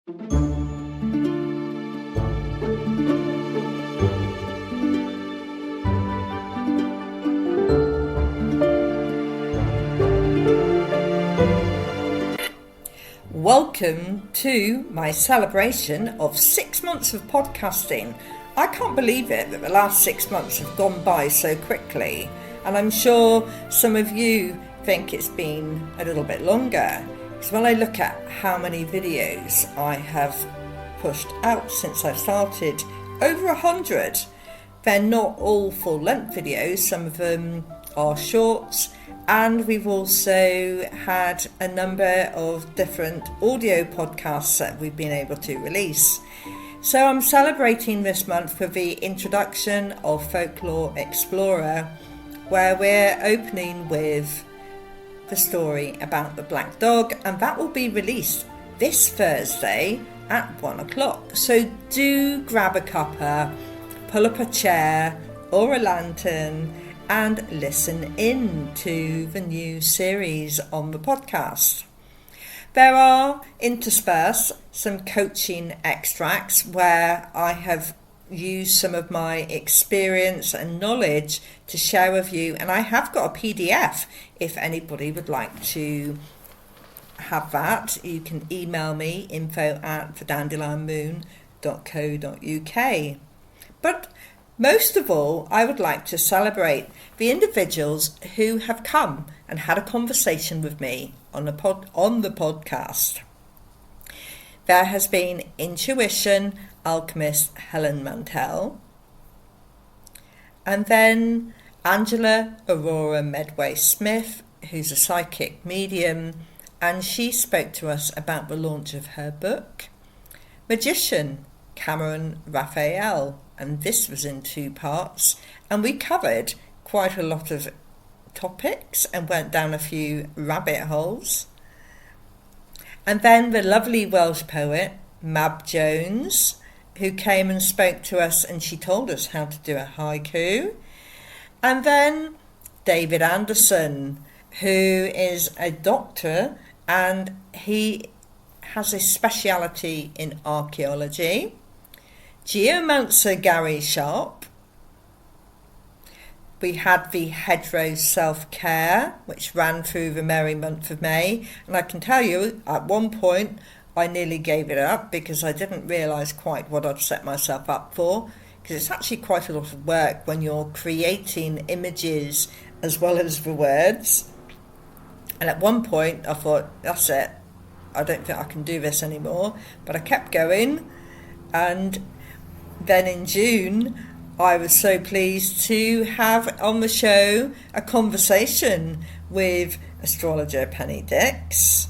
Welcome to my celebration of 6 months of podcasting. I can't believe it that the last 6 months have gone by so quickly, and I'm sure some of you think it's been a little bit longer. Because when I look at how many videos I have pushed out since I've started, over 100. They're not all full-length videos, some of them are shorts, and we've also had a number of different audio podcasts that we've been able to release. So I'm celebrating this month with the introduction of Folklore Explorer, where we're opening with the story about the black dog, and that will be released this Thursday at 1 o'clock. So do grab a cuppa, pull up a chair or a lantern and listen in to the new series on the podcast. There are interspersed some coaching extracts where I have used some of my experience and knowledge to share with you, and I have got a PDF if anybody would like to have that. You can email me info@thedandelion.co.uk. But most of all, I would like to celebrate the individuals who have come and had a conversation with me on the podcast. There has been intuition alchemist Helen Mantell, and then Angela Aurora Medway Smith, who's a psychic medium, and she spoke to us about the launch of her book. Magician Cameron Raphael, and this was in 2 parts, and we covered quite a lot of topics and went down a few rabbit holes. And then the lovely Welsh poet Mab Jones, who came and spoke to us, and she told us how to do a haiku. And then David Anderson, who is a doctor, and he has a speciality in archaeology. Geomancer Gary Sharp. We had the hedgerow self-care, which ran through the merry month of May, and I can tell you at one point I nearly gave it up because I didn't realise quite what I'd set myself up for, because it's actually quite a lot of work when you're creating images as well as the words. And at one point I thought, that's it, I don't think I can do this anymore, but I kept going. And then in June, I was so pleased to have on the show a conversation with astrologer Penny Dix,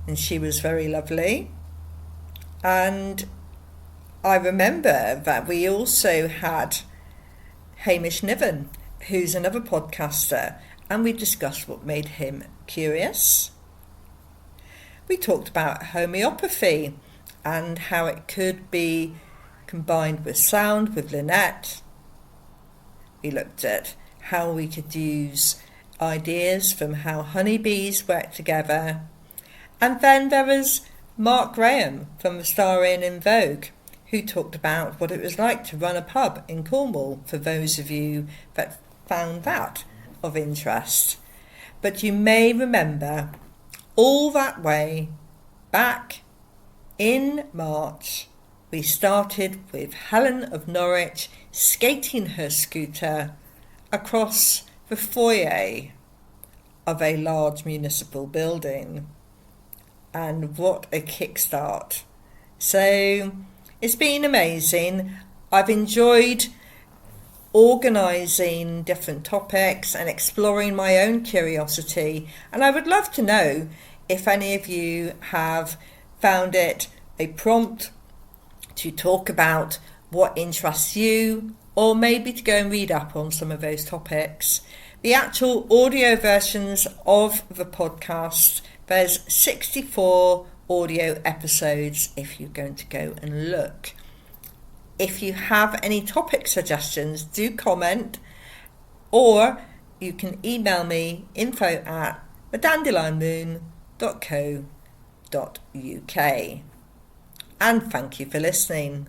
and she was very lovely. And I remember that we also had Hamish Niven, who's another podcaster, and we discussed what made him curious. We talked about homeopathy and how it could be combined with sound with Lynette. We looked at how we could use ideas from how honeybees work together. And then there was Mark Graham from the Star Inn in Vogue, who talked about what it was like to run a pub in Cornwall, for those of you that found that of interest. But you may remember all that way back in March, we started with Helen of Norwich skating her scooter across the foyer of a large municipal building. And what a kickstart. So it's been amazing. I've enjoyed organising different topics and exploring my own curiosity, and I would love to know if any of you have found it a prompt to talk about what interests you, or maybe to go and read up on some of those topics. The actual audio versions of the podcast, there's 64 audio episodes if you're going to go and look. If you have any topic suggestions, do comment, or you can email me info@thedandelion.co.uk. and thank you for listening.